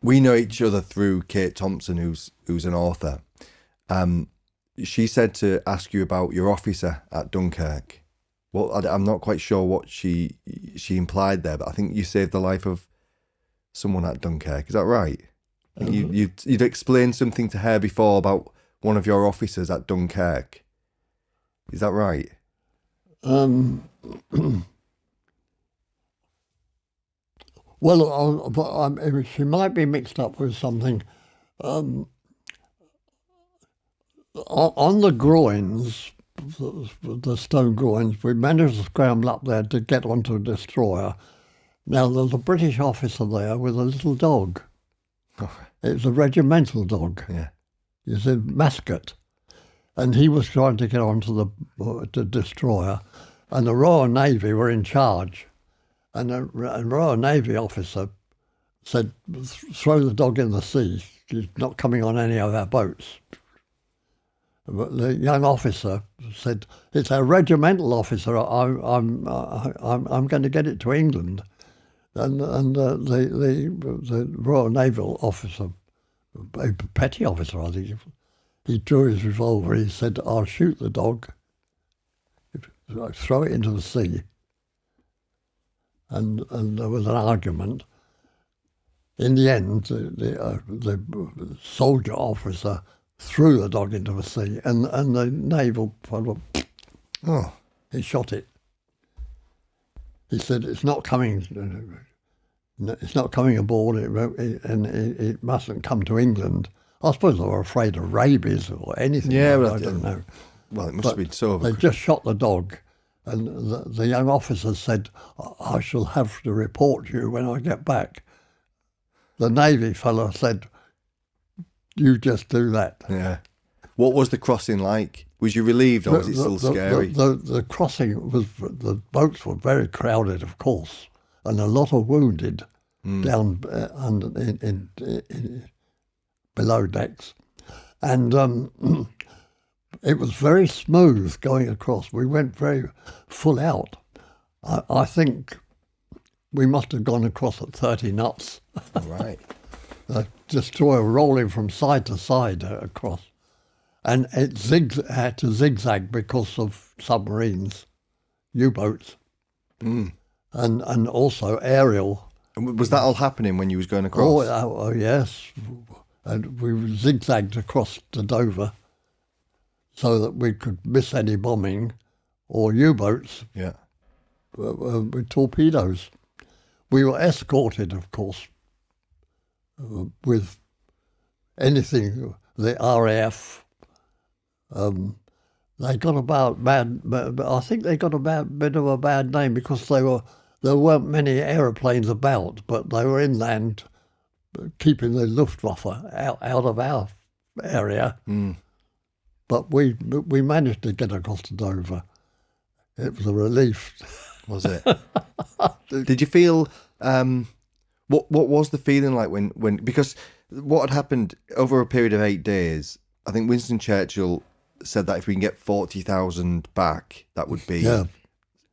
we know each other through Kate Thompson, who's an author. She said to ask you about your officer at Dunkirk. Well, I'm not quite sure what she implied there, but I think you saved the life of someone at Dunkirk. Is that right? You'd explained something to her before about one of your officers at Dunkirk. Is that right? Well, she might be mixed up with something. On the groins, the stone groins, we managed to scramble up there to get onto a destroyer. Now, there's a British officer there with a little dog. Oh, It's a regimental dog. yeah. It's a mascot. And he was trying to get onto the destroyer, and the Royal Navy were in charge. And a Royal Navy officer said, throw the dog in the sea. He's not coming on any of our boats. But the young officer said, it's a regimental officer. I'm going to get it to England. And the Royal Naval officer, a petty officer, I think, he drew his revolver. He said, I'll shoot the dog, throw it into the sea. And there was an argument. In the end, the soldier officer threw the dog into the sea, and the naval fellow, he shot it. He said, it's not coming aboard, and it mustn't come to England. I suppose they were afraid of rabies or anything. Yeah, well, I don't know. Well, it must have been so. They just shot the dog, and the young officer said, I shall have to report you when I get back. The Navy fellow said, you just do that. Yeah. What was the crossing like? Was you relieved, or was it still scary? The crossing was, the boats were very crowded, of course, and a lot of wounded down in below decks. And it was very smooth going across. We went very full out. I think we must have gone across at 30 knots. Right. The destroyer rolling from side to side across. And it had to zigzag because of submarines, U-boats, and also aerial. And was that all happening when you was going across? Oh, yes. And we zigzagged across to Dover so that we could miss any bombing or U-boats with torpedoes. We were escorted, of course, with anything, the RAF. They got about bad. I think they got a bit of a bad name because there weren't many aeroplanes about, but they were inland, keeping the Luftwaffe out of our area. But we managed to get across to Dover. It was a relief. Was it? Did you feel? What was the feeling like when because what had happened over a period of 8 days? I think Winston Churchill said that if we can get 40,000 back, that would be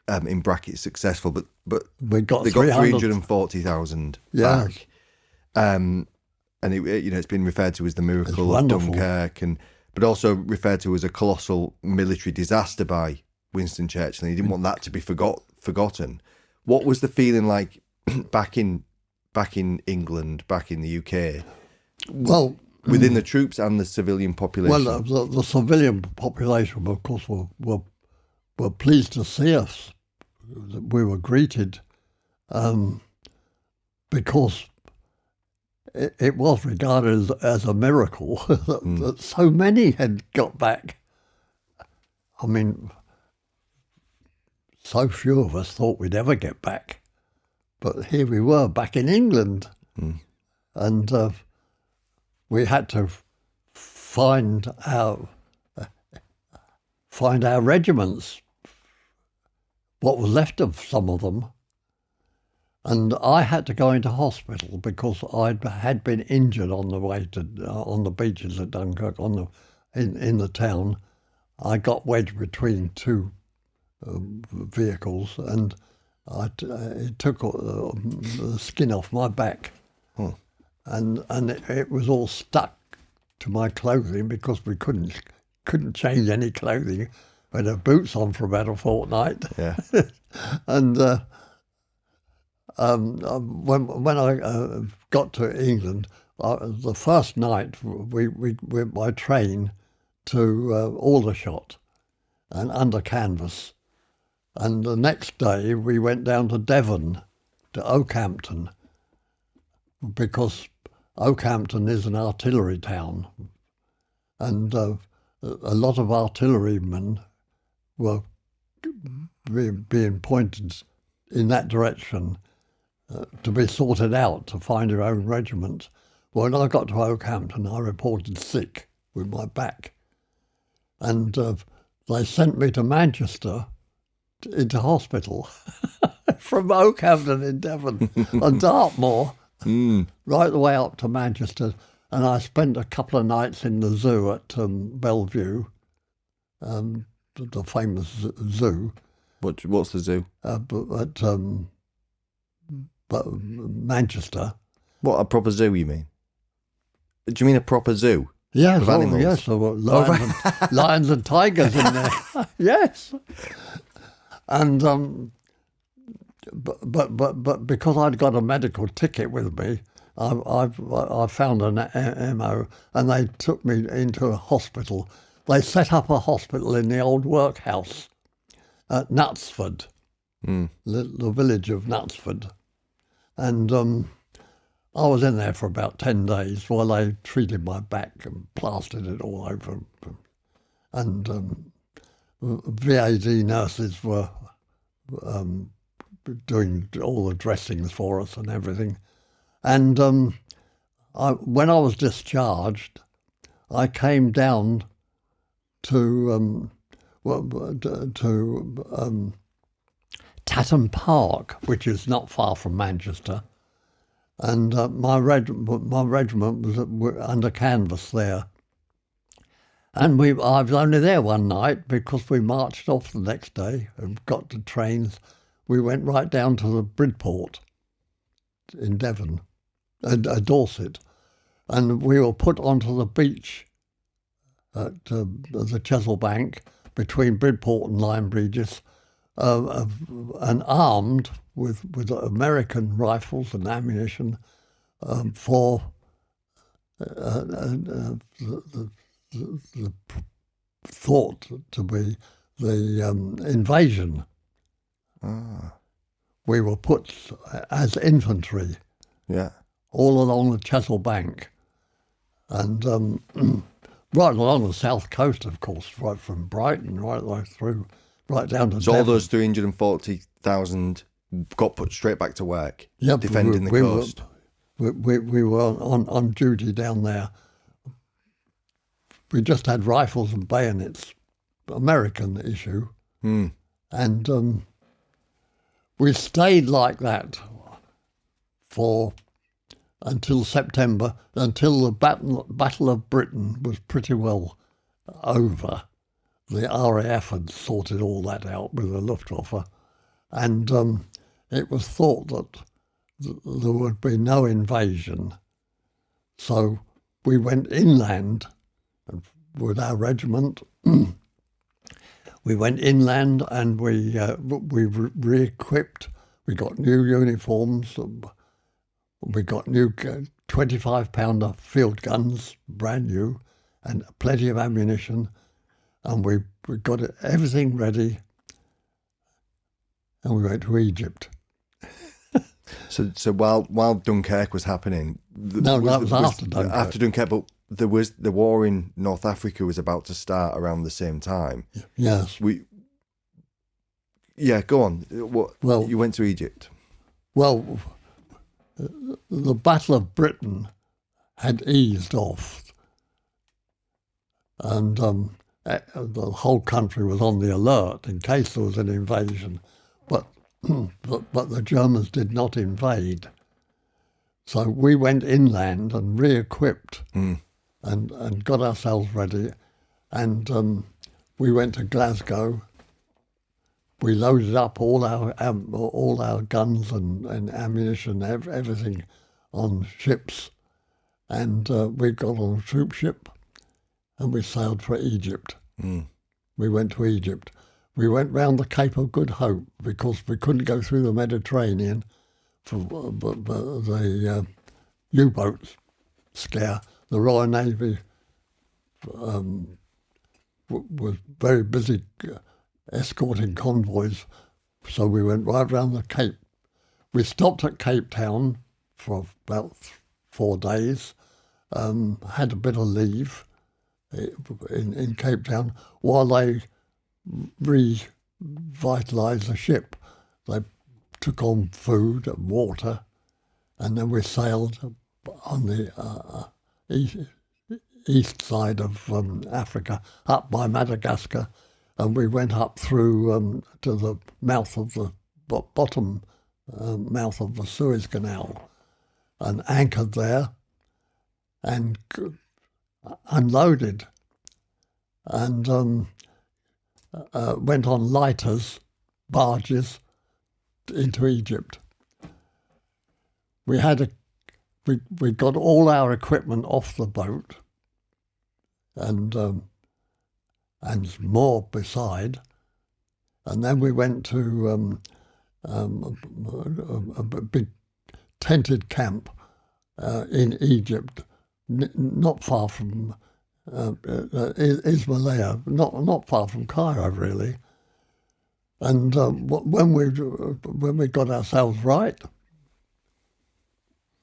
in brackets successful. But they got 340,000 back. And it's been referred to as the miracle of Dunkirk, but also referred to as a colossal military disaster by Winston Churchill. And he didn't want that to be forgotten. What was the feeling like back in England, back in the UK? Well, within the troops and the civilian population. Well, the civilian population, of course, were pleased to see us. We were greeted because it was regarded as a miracle that so many had got back. I mean, so few of us thought we'd ever get back. But here we were back in England. And we had to find our regiments, what was left of some of them. And I had to go into hospital because I had been injured on the way on the beaches at Dunkirk, in the town. I got wedged between two vehicles, and it took the skin off my back. and it was all stuck to my clothing because we couldn't change any clothing. We had boots on for about a fortnight. Yeah. And when I got to England, the first night we went by train to Aldershot and under canvas, and the next day we went down to Devon, to Oakhampton, because Oakhampton is an artillery town, and a lot of artillerymen were being pointed in that direction to be sorted out to find your own regiment. Well, when I got to Oakhampton, I reported sick with my back, and they sent me to Manchester into hospital from Oakhampton in Devon and Dartmoor, right the way up to Manchester. And I spent a couple of nights in the zoo at Bellevue, the famous zoo. What's the zoo? At Manchester. What, a proper zoo, you mean? Do you mean a proper zoo? Yes, Of animals? yes, there were lions and tigers in there. Yes. And but because I'd got a medical ticket with me, I found an MO, and they took me into a hospital. They set up a hospital in the old workhouse at Knutsford, the village of Knutsford, and I was in there for about 10 days while they treated my back and plastered it all over, and VAD nurses were doing all the dressings for us and everything. And when I was discharged, I came down to Tatton Park, which is not far from Manchester, and my regiment was under canvas there. And I was only there one night because we marched off the next day and got to trains. We went right down to the Bridport in Devon, Dorset, and we were put onto the beach at the Chesilbank between Bridport and Lyme Regis, and armed with American rifles and ammunition for the thought to be the invasion. We were put as infantry, all along the Chesilbank, and right along the south coast, of course, right from Brighton right the way through, right down to So Devon. all those 340,000 got put straight back to work, Yep, defending the coast. We were on duty down there. We just had rifles and bayonets, American issue, and we stayed like that until September, until the Battle of Britain was pretty well over. The RAF had sorted all that out with the Luftwaffe, and it was thought that there would be no invasion. So we went inland with our regiment. We went inland and we re-equipped. We got new uniforms. We got new 25-pounder field guns, brand new, and plenty of ammunition. And we got everything ready, and we went to Egypt. So while Dunkirk was happening, That was after Dunkirk. After Dunkirk, but there was the war in North Africa was about to start around the same time. Yes. Go on. Well, you went to Egypt. Well, the Battle of Britain had eased off, and the whole country was on the alert in case there was an invasion. But the Germans did not invade. So we went inland and re-equipped and got ourselves ready. And we went to Glasgow. We loaded up all our guns and ammunition, everything on ships, and we got on a troop ship and we sailed for Egypt. Mm. We went to Egypt. We went round the Cape of Good Hope because we couldn't go through the Mediterranean for the U-boat scare. The Royal Navy was very busy escorting convoys, so we went right round the Cape. We stopped at Cape Town for about 4 days, had a bit of leave in Cape Town while they revitalised the ship. They took on food and water, and then we sailed on the east side of Africa, up by Madagascar, and we went up through to the mouth of the bottom mouth of the Suez Canal, and anchored there, and unloaded, and went on lighters, barges, into Egypt. We got all our equipment off the boat, and more beside, and then we went to a big tented camp in Egypt, not far from Ismailia, not far from Cairo, really. And when we got ourselves right,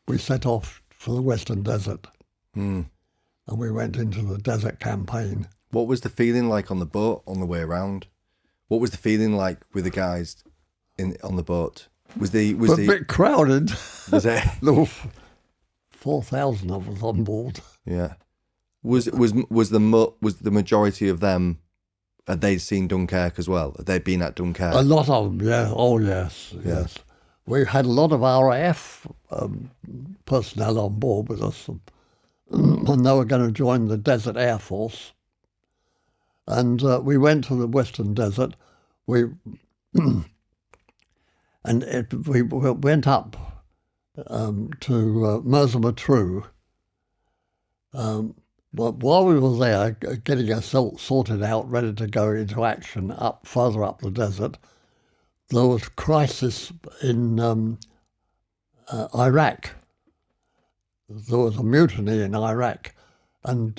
we set off for the Western Desert, and we went into the desert campaign. What was the feeling like on the boat on the way around? What was the feeling like with the guys on the boat? Was a bit crowded. Was it? There were 4,000 of us on board. Yeah. Was the majority of them? Had they seen Dunkirk as well? Had they been at Dunkirk? A lot of them, yeah. Oh, yes, yes. We had a lot of RAF personnel on board with us, and they were going to join the Desert Air Force. And we went to the Western Desert. We went up to Mersa Matruh. But while we were there, getting ourselves sorted out, ready to go into action further up the desert, there was crisis in Iraq. There was a mutiny in Iraq, and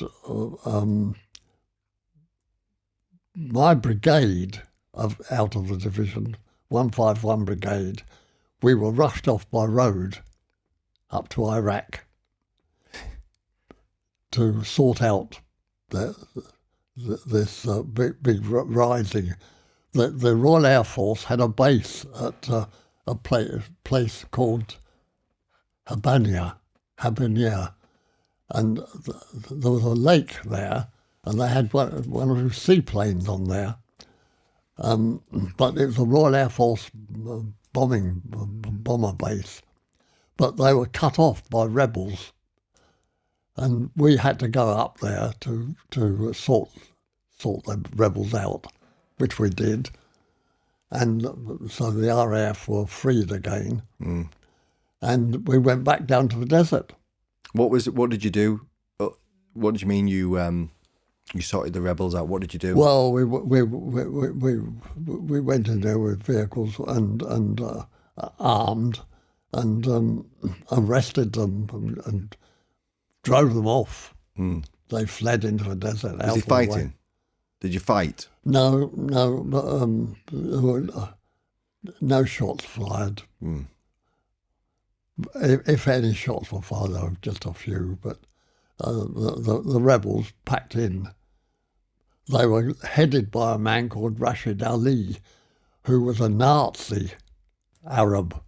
my brigade out of the division, 151 Brigade, we were rushed off by road up to Iraq to sort out this big rising. The Royal Air Force had a base at a place called Habania, and there was a lake there, and they had one of those seaplanes on there. But it was a Royal Air Force bomber base. But they were cut off by rebels, and we had to go up there to sort the rebels out, which we did. And so the RAF were freed again, and we went back down to the desert. What did you do? What did you mean you sorted the rebels out? What did you do? Well, we went in there with vehicles and armed, and arrested them and drove them off. They fled into the desert. Was he fighting? Did you fight? No, there were no shots fired. If any shots were fired, there were just a few, but the rebels packed in. They were headed by a man called Rashid Ali, who was a Nazi Arab,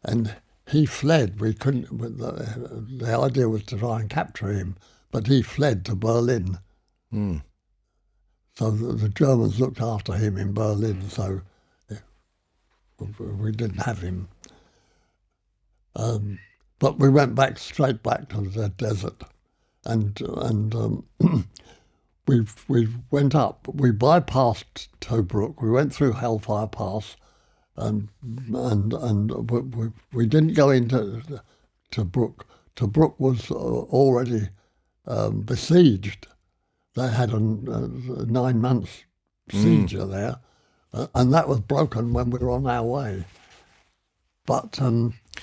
and he fled. We couldn't. The idea was to try and capture him, but he fled to Berlin. So the Germans looked after him in Berlin, so we didn't have him. But we went straight back to the desert, and we went up. We bypassed Tobruk. We went through Hellfire Pass, and we didn't go into Tobruk Tobruk was already besieged. They had a 9 months siege there, and that was broken when we were on our way. But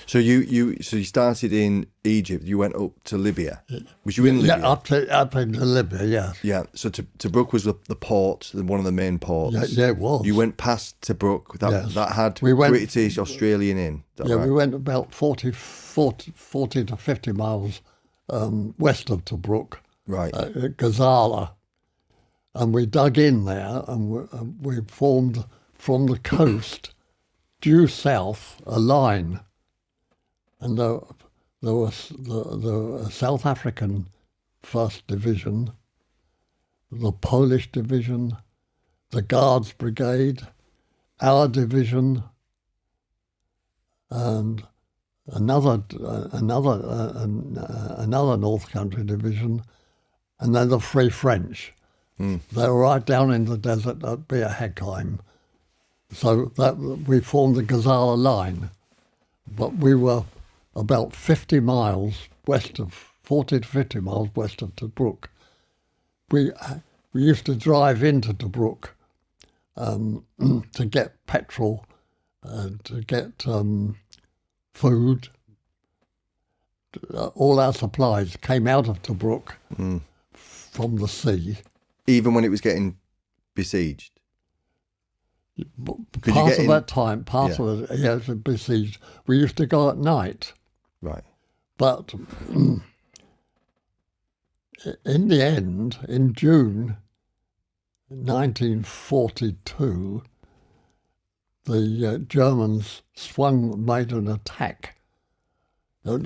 So you started in Egypt. You went up to Libya. Was you in Libya? yeah, up into Libya, yes. Yeah. So Tobruk was the port, one of the main ports. Yeah, it was. You went past Tobruk. Yes. That had We went- British Australian in. Is that Yeah, right? we went about 40 to 50 miles west of Tobruk, Right. at Gazala, and we dug in there, and we formed from the coast due south a line, and there was the South African First Division, the Polish Division, the Guards Brigade, our division, and another North Country division, and then the Free French. They were right down in the desert at Bir Hakeim. So that we formed the Gazala line, but we were about 50 miles west of 40 to 50 miles west of Tobruk. We used to drive into Tobruk to get petrol, to get food. All our supplies came out of Tobruk from the sea. Even when it was getting besieged. Could you Part get of in- that time, part Yeah. of it, yeah, it was besieged. We used to go at night, Right. but in the end, in June 1942, the Germans made an attack. May.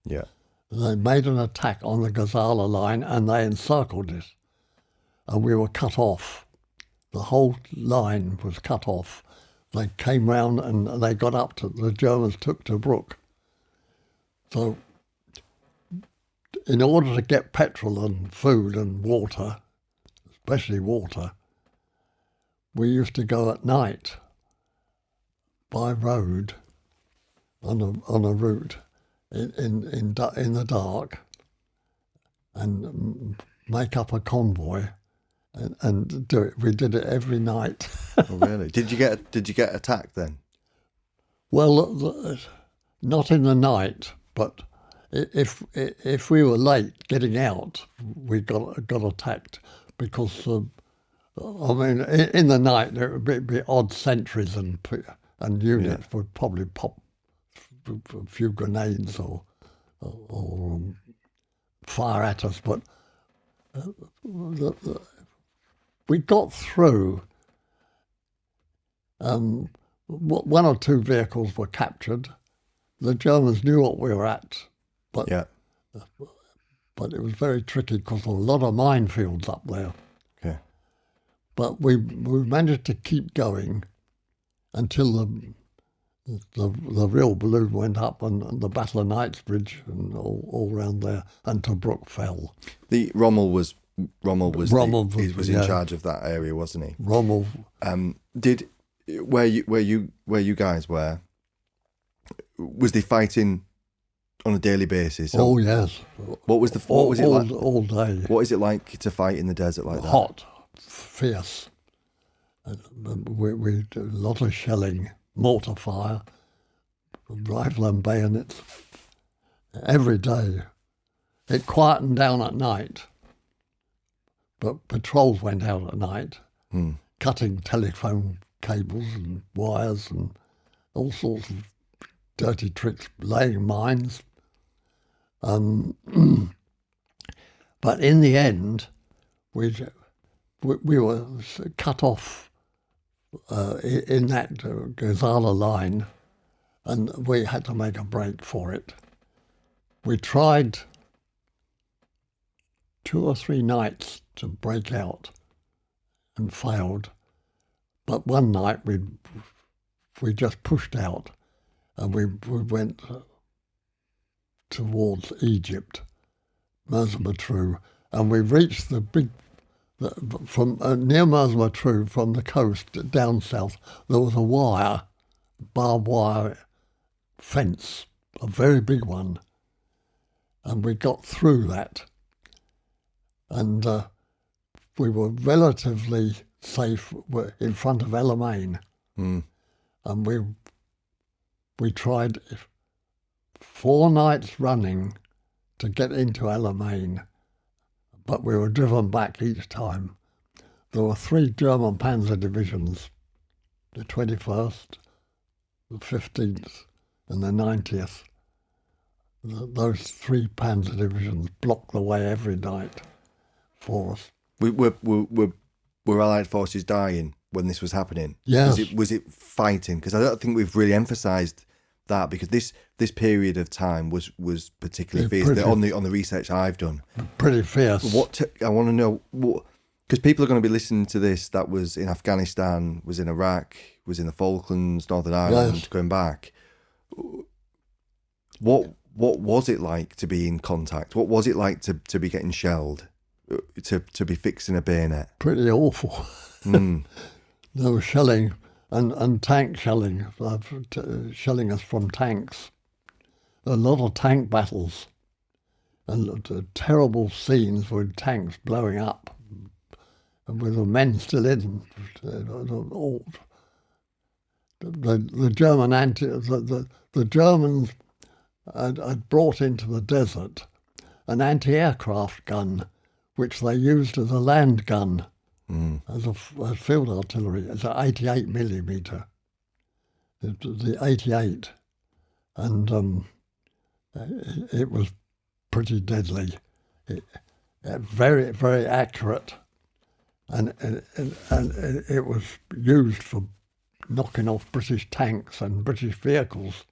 Yeah. They made an attack on the Gazala line and they encircled it. And we were cut off. The whole line was cut off. They came round and they got up to, the Germans took Tobruk. So in order to get petrol and food and water, especially water, we used to go at night by road on a route in the dark and make up a convoy and do it. We did it every night. Oh, really? Did you get attacked then? Well, not in the night, but if we were late getting out, we got attacked because I mean, in the night there would be odd sentries and units would probably pop a few grenades or fire at us, but we got through. One or two vehicles were captured. The Germans knew what we were at, but Yeah. but it was very tricky because there were a lot of minefields up there. Okay. But we managed to keep going until the real balloon went up and the Battle of Knightsbridge and all around there, and Tobruk fell. The Rommel was Rommel was in charge of that area, wasn't he? Rommel. Did where you guys were? Was they fighting on a daily basis? Oh yes. What was it like? All day. What is it like to fight in the desert like that? Hot, fierce. We did a lot of shelling, mortar fire, rifle and bayonets every day. It quietened down at night, but patrols went out at night, cutting telephone cables and wires and all sorts of dirty tricks, laying mines. But in the end, we were cut off in that Gazala line, and we had to make a break for it. We tried 2 or 3 nights to break out and failed, but one night we just pushed out and we went towards Egypt, Merseymatruh, and we reached from near Merseymatruh, from the coast down south, there was a barbed wire fence, a very big one, and we got through that. And we were relatively safe in front of Alamein. Mm. And we tried 4 nights running to get into Alamein, but we were driven back each time. There were 3 German panzer divisions, the 21st, the 15th, and the 90th. Those 3 panzer divisions blocked the way every night for us. Were Allied forces dying when this was happening? Yes. Was it fighting? Because I don't think we've really emphasised that, because this period of time was particularly fierce. On the research I've done, pretty fierce. I want to know what, because people are going to be listening to this that was in Afghanistan, was in Iraq, was in the Falklands, Northern Ireland, yes. Going back. What was it like to be in contact? What was it like to be getting shelled? To be fixing a bayonet? Pretty awful. Mm. There was shelling and tank shelling, shelling us from tanks. A lot of tank battles and terrible scenes with tanks blowing up and with the men still in. The Germans had brought into the desert an anti-aircraft gun, which they used as a land gun, as field artillery. It's an 88 millimeter, the 88, and it was pretty deadly. Very, very accurate, and it was used for knocking off British tanks and British vehicles.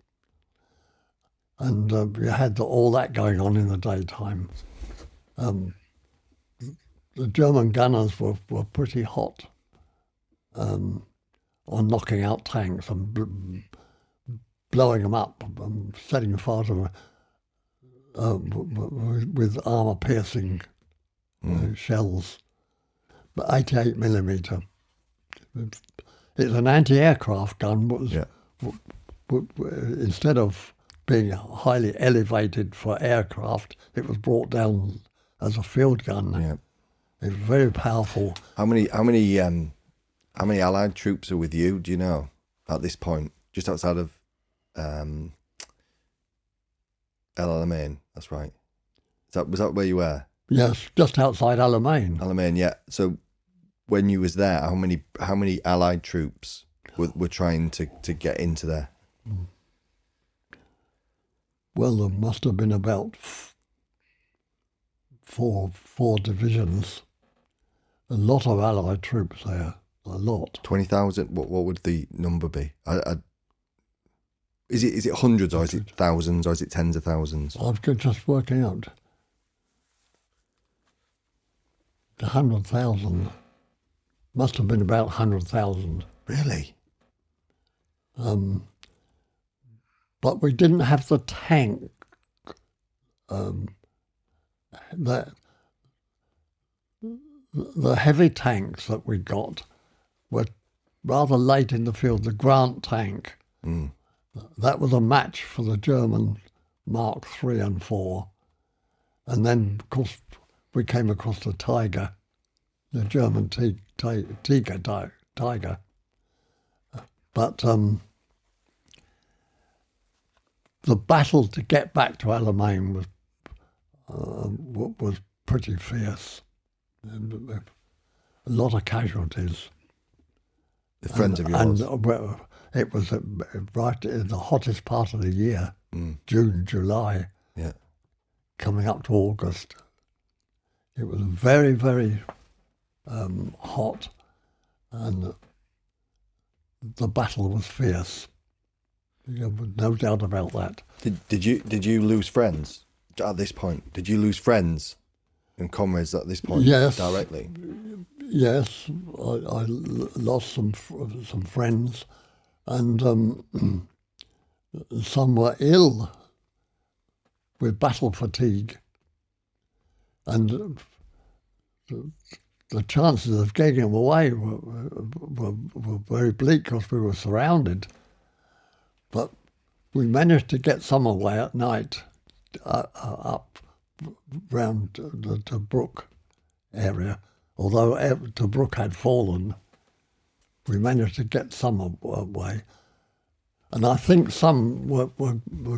And you had all that going on in the daytime. The German gunners were pretty hot on knocking out tanks and blowing them up and setting fire to them with armour-piercing shells. But 88 millimeter. It's an anti-aircraft gun. Instead of being highly elevated for aircraft, it was brought down as a field gun. Yeah. It's very powerful. How many Allied troops are with you? Do you know at this point, just outside of El Alamein? That's right. Was that where you were? Yes, just outside Alamein. Alamein, yeah. So when you was there, how many Allied troops were trying to get into there? Well, there must have been about four divisions. A lot of Allied troops there, a lot. 20,000. What would the number be? Is it hundreds, or is it thousands, or is it tens of thousands? I was just working out. 100,000. Must have been about 100,000. Really? But we didn't have the tank. The heavy tanks that we got were rather late in the field. The Grant tank, that was a match for the German Mark III and IV. And then, of course, we came across the Tiger, the German Tiger. But the battle to get back to Alamein was pretty fierce. A lot of casualties. The friends of yours? And it was right in the hottest part of the year, June, July, coming up to August. It was very, very hot, and the battle was fierce. No doubt about that. Did you lose friends at this point? Did you lose friends and comrades at this point? Yes, directly. Yes, I lost some friends, and some were ill with battle fatigue, and the chances of getting them away were very bleak because we were surrounded. But we managed to get some away at night up round the Tobruk area. Although Tobruk had fallen, we managed to get some away. And I think some were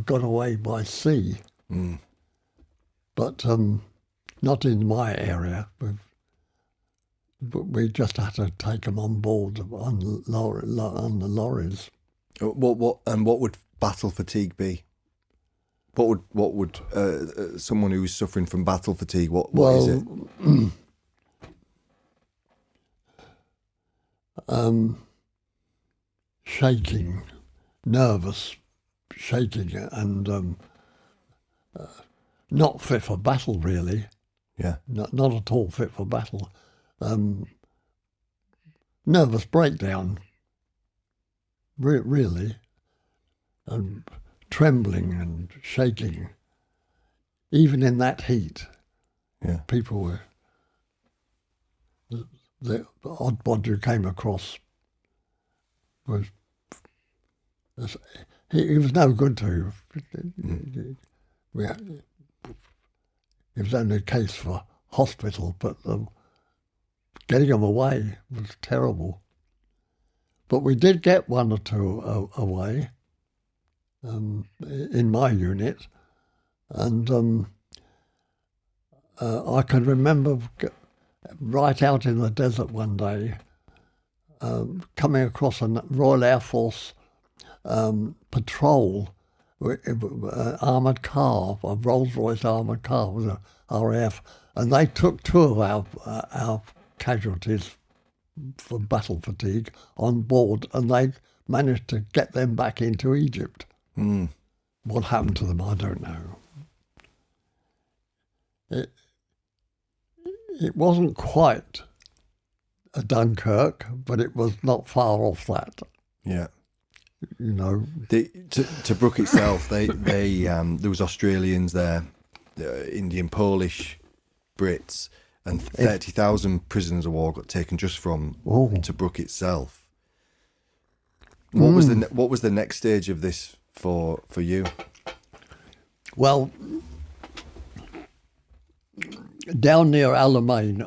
got away by sea. Mm. But not in my area. We just had to take them on board on the lorries. What would battle fatigue be? What would someone who's suffering from battle fatigue? What is it? Shaking, nervous, shaking, and not fit for battle, really. Yeah. Not at all fit for battle. Nervous breakdown, really. Trembling and shaking. Even in that heat, Yeah. people were... The odd bod you came across he was no good to you. It was only a case for hospital, but getting them away was terrible. But we did get one or two away in my unit, and I can remember right out in the desert one day, coming across a Royal Air Force patrol, armoured car, a Rolls-Royce armoured car with a RAF, and they took two of our casualties for battle fatigue on board, and they managed to get them back into Egypt. Mm. What happened to them, I don't know. It wasn't quite a Dunkirk, but it was not far off that. Yeah. You know, Tobruk itself, they there was Australians there, Indian, Polish, Brits, and 30,000 prisoners of war got taken just from Tobruk itself. What was the next stage of this for you? Well, down near Alamein,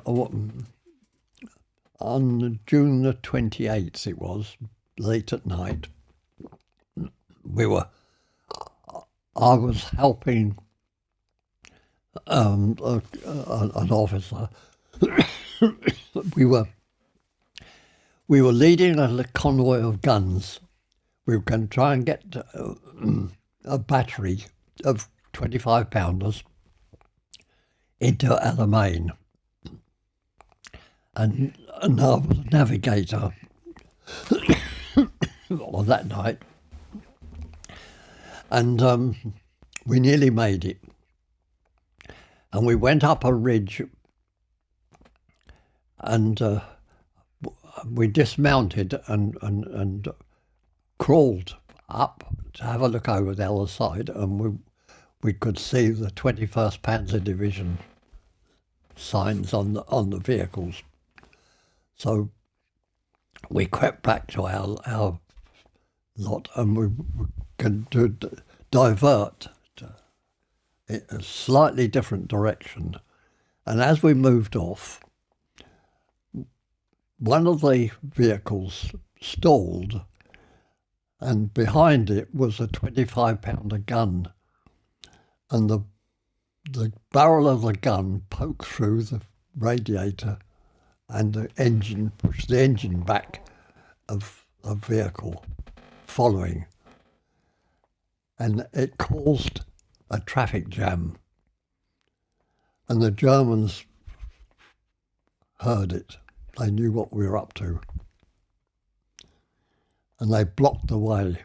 on June the 28th, it was late at night. I was helping an officer. We were leading a convoy of guns. We were going to try and get a battery of 25-pounders into Alamein. And I was a navigator on that night. And we nearly made it. And we went up a ridge and we dismounted and crawled up to have a look over the other side, and we could see the 21st Panzer Division signs on the vehicles. So we crept back to our lot, and we could divert in a slightly different direction. And as we moved off, one of the vehicles stalled, and behind it was a 25-pounder gun, and the barrel of the gun poked through the radiator, and the engine pushed the engine back of a vehicle following, and it caused a traffic jam, and the Germans heard it. They knew what we were up to, and they blocked the way,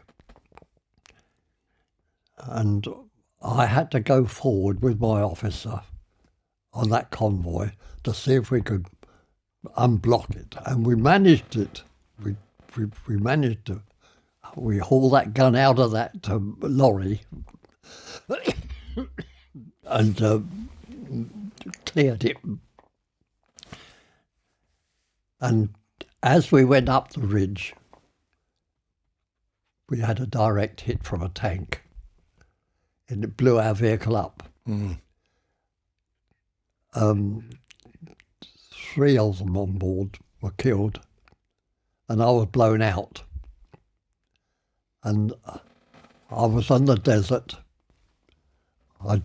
and I had to go forward with my officer on that convoy to see if we could unblock it, and we managed it. We managed to. We hauled that gun out of that lorry and cleared it. And as we went up the ridge, we had a direct hit from a tank, and it blew our vehicle up. Mm. 3 of them on board were killed, and I was blown out. And I was on the desert. I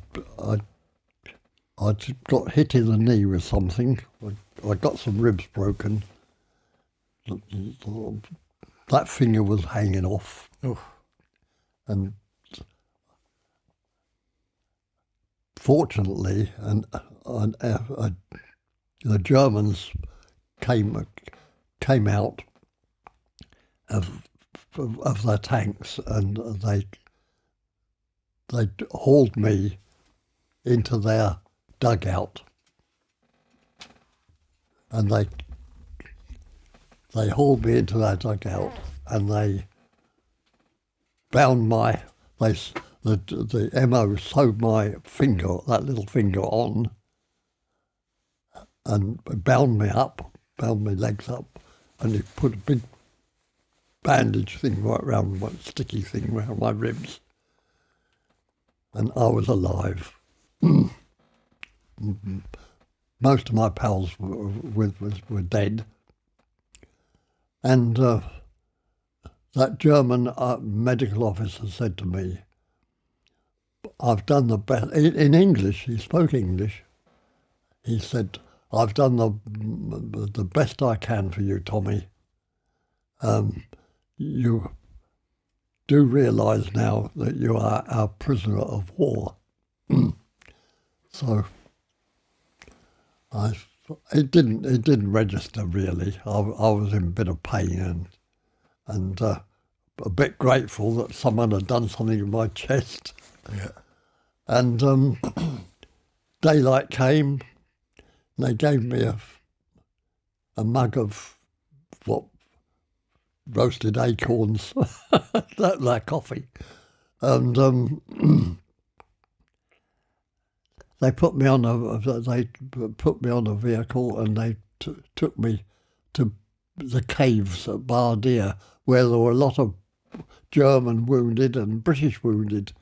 got hit in the knee with something. I got some ribs broken. That finger was hanging off. Oh. And fortunately, the Germans came out of their tanks, and they hauled me into their dugout, and they hauled me into their dugout, and they bound the MO sewed my finger, that little finger, on, and bound my legs up, and he put a big bandage thing right around, one sticky thing around my ribs, and I was alive. Most of my pals were dead, and that German medical officer said to me, "I've done the best." In English, he spoke English. He said, "I've done the best I can for you, Tommy. You do realise now that you are our prisoner of war." So it didn't register really. I was in a bit of pain and a bit grateful that someone had done something in my chest. Yeah. And daylight came, and they gave me a mug of roasted acorns, that coffee, and they put me on a vehicle, and they took me to the caves at Bardia, where there were a lot of German wounded and British wounded,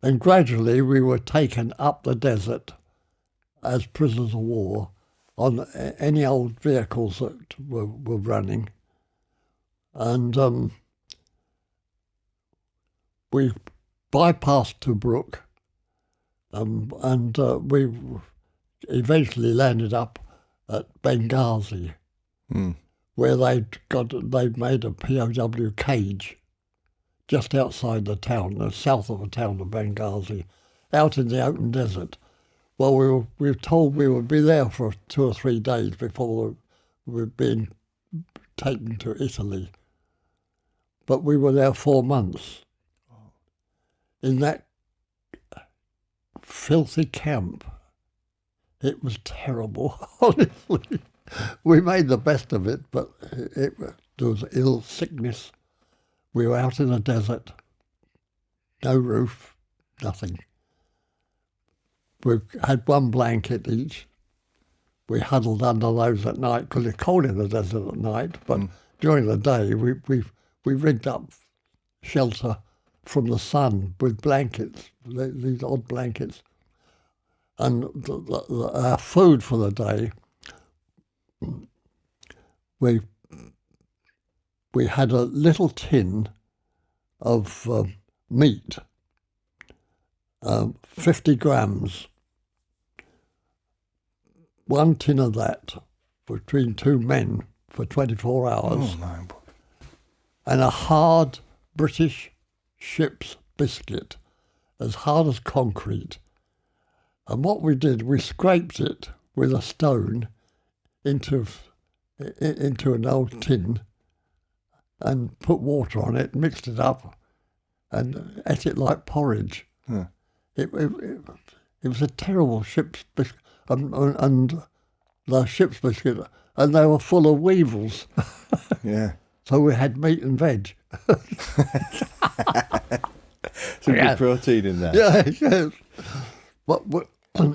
and gradually we were taken up the desert as prisoners of war on any old vehicles that were running. And we bypassed Tobruk, and we eventually landed up at Benghazi, where they'd made a POW cage just outside the town, south of the town of Benghazi, out in the open desert. Well, we were told we would be there for 2 or 3 days before we were being taken to Italy. But we were there 4 months in that filthy camp. It was terrible, honestly. We made the best of it, but there was ill sickness. We were out in the desert, no roof, nothing. We had 1 blanket each. We huddled under those at night because it's cold in the desert at night, but during the day we rigged up shelter from the sun with blankets, these odd blankets. And our food for the day, we had a little tin of meat, 50 grams. 1 tin of that between 2 men for 24 hours. Oh, my. And a hard British ship's biscuit, as hard as concrete. And what we did, we scraped it with a stone into an old tin and put water on it, mixed it up, and ate it like porridge. Yeah. It was a terrible ship's biscuit, and the ship's biscuit, and they were full of weevils. Yeah. So we had meat and veg. Some good protein in there. Yes. But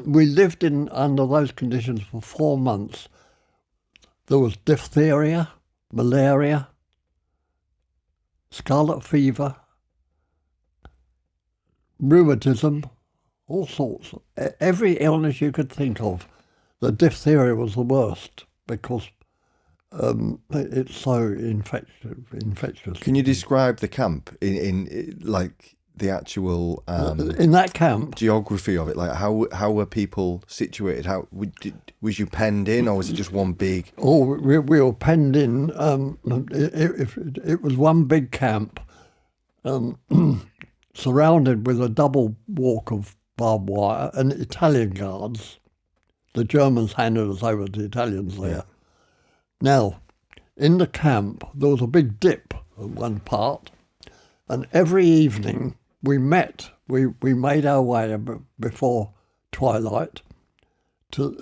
we lived under those conditions for 4 months. There was diphtheria, malaria, scarlet fever, rheumatism, all sorts. Every illness you could think of. The diphtheria was the worst because it's so infectious. Can you describe the camp in like the actual in that camp? geography of it? Like how were people situated? Was you penned in, or was it just one big? Oh, we were penned in. It was one big camp, surrounded with a double walk of barbed wire and Italian guards. The Germans handed us over to the Italians there. Yeah. Now, in the camp, there was a big dip at one part, and every evening we met. We made our way before twilight to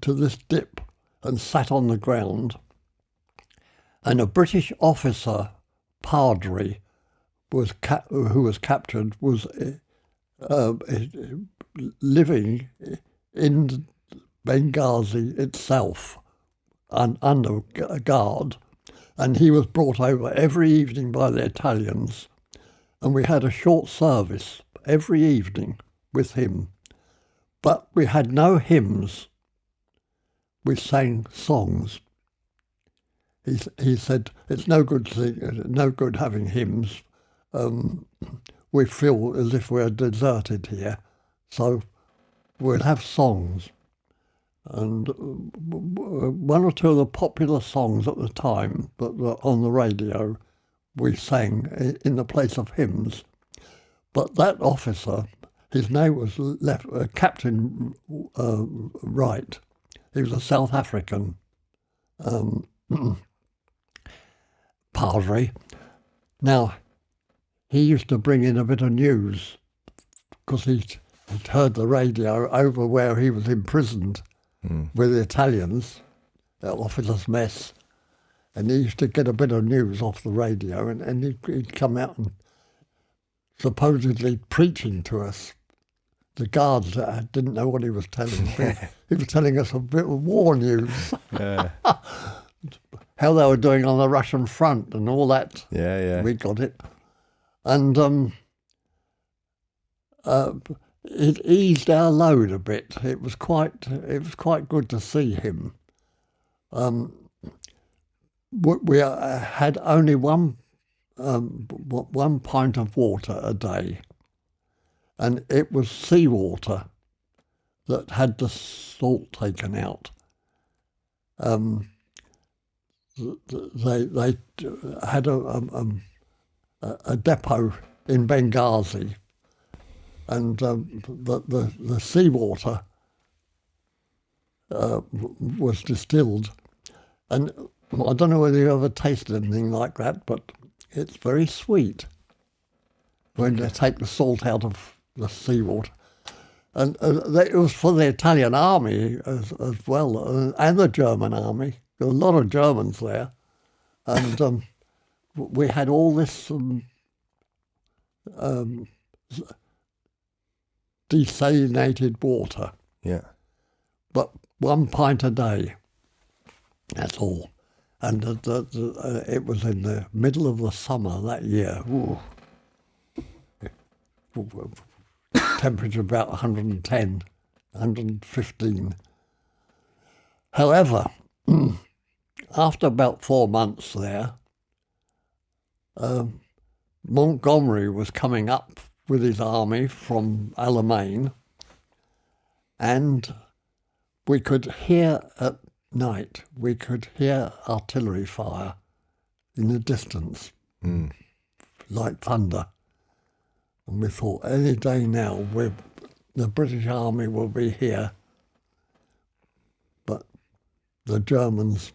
this dip and sat on the ground. And a British officer, padre, who was captured, was living in Benghazi itself under guard, and he was brought over every evening by the Italians, and we had a short service every evening with him, but we had no hymns. We sang songs. He said, "It's no good having hymns. We feel as if we're deserted here, so we'll have songs." And one or two of the popular songs at the time that were on the radio, we sang in the place of hymns. But that officer, his name was Captain Wright. He was a South African padre. Now, he used to bring in a bit of news because he'd heard the radio over where he was imprisoned with the Italians, at officers' mess, and he used to get a bit of news off the radio, and he'd come out and supposedly preaching to us. The guards didn't know what he was telling. He was telling us a bit of war news. Yeah. How they were doing on the Russian front and all that. Yeah. We got it. And it eased our load a bit. It was quite good to see him. We had only one pint of water a day, and it was seawater that had the salt taken out. They had a depot in Benghazi, and the seawater was distilled. And I don't know whether you ever tasted anything like that, but it's very sweet when they take the salt out of the seawater. And it was for the Italian army as well, and the German army. There were a lot of Germans there. And we had all this desalinated water. Yeah. But 1 pint a day, that's all. And it was in the middle of the summer that year. Ooh. Temperature about 110, 115. However, after about 4 months there, Montgomery was coming up with his army from Alamein, and we could hear at night, artillery fire in the distance, like thunder. And we thought, any day now, the British Army will be here. But the Germans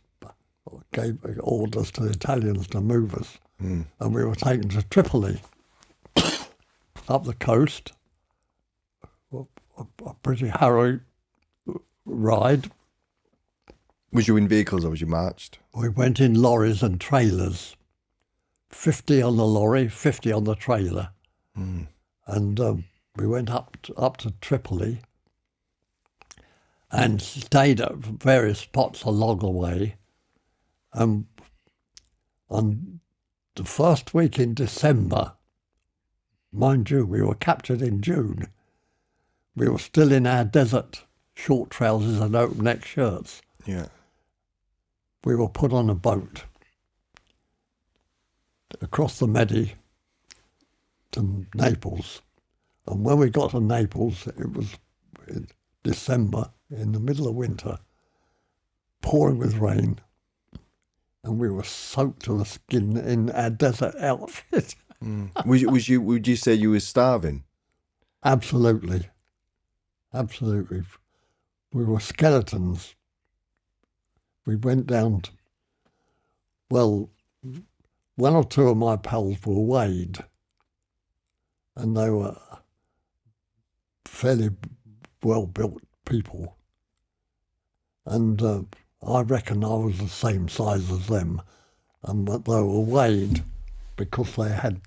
gave orders to the Italians to move us. And we were taken to Tripoli, up the coast, a pretty harrowing ride. Was you in vehicles or was you marched? We went in lorries and trailers, 50 on the lorry, 50 on the trailer. And we went up to Tripoli and stayed at various spots along the way. On the first week in December, mind you, we were captured in June. We were still in our desert short trousers and open neck shirts. Yeah. We were put on a boat across the Medi to Naples. And when we got to Naples, it was in December, in the middle of winter, pouring with rain. And we were soaked to the skin in our desert outfit. Would you say you were starving? Absolutely. Absolutely. We were skeletons. We went down to, well, one or two of my pals were weighed, and they were fairly well-built people. And I reckon I was the same size as them, but they were weighed because they had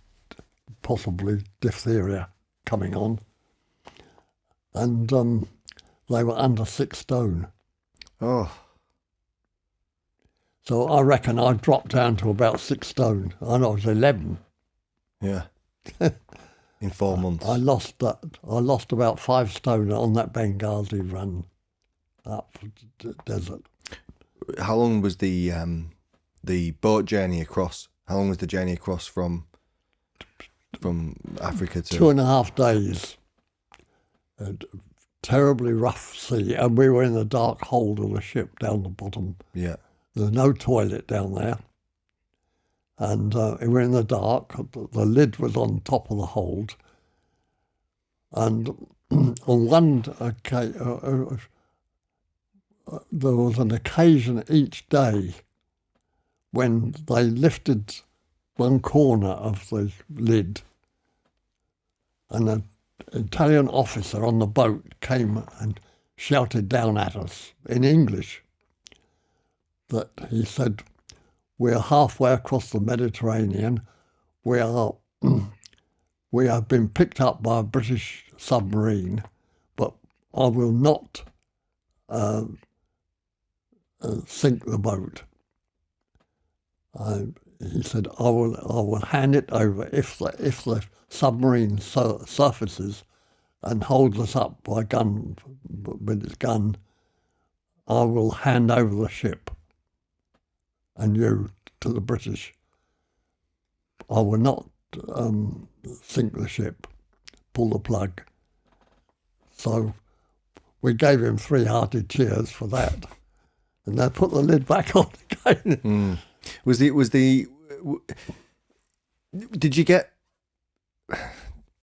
possibly diphtheria coming on. And they were under 6 stone. Oh. So I reckon I dropped down to about 6 stone, and I was 11. Yeah. In 4 months. I lost about 5 stone on that Benghazi run up the desert. How long was the boat journey across? How long was the journey across from Africa to 2.5 days. A terribly rough sea, and we were in the dark hold of the ship down the bottom. Yeah. There's no toilet down there. And we were in the dark. The lid was on top of the hold. And on one occasion, there was an occasion each day when they lifted one corner of the lid, and an Italian officer on the boat came and shouted down at us in English that he said, "We're halfway across the Mediterranean. We have been picked up by a British submarine, but I will not sink the boat." He said, "I will hand it over if the submarine surfaces and holds us up by gun with its gun. I will hand over the ship and you to the British. I will not sink the ship, pull the plug." So we gave him 3 hearty cheers for that, and they put the lid back on again. Did you get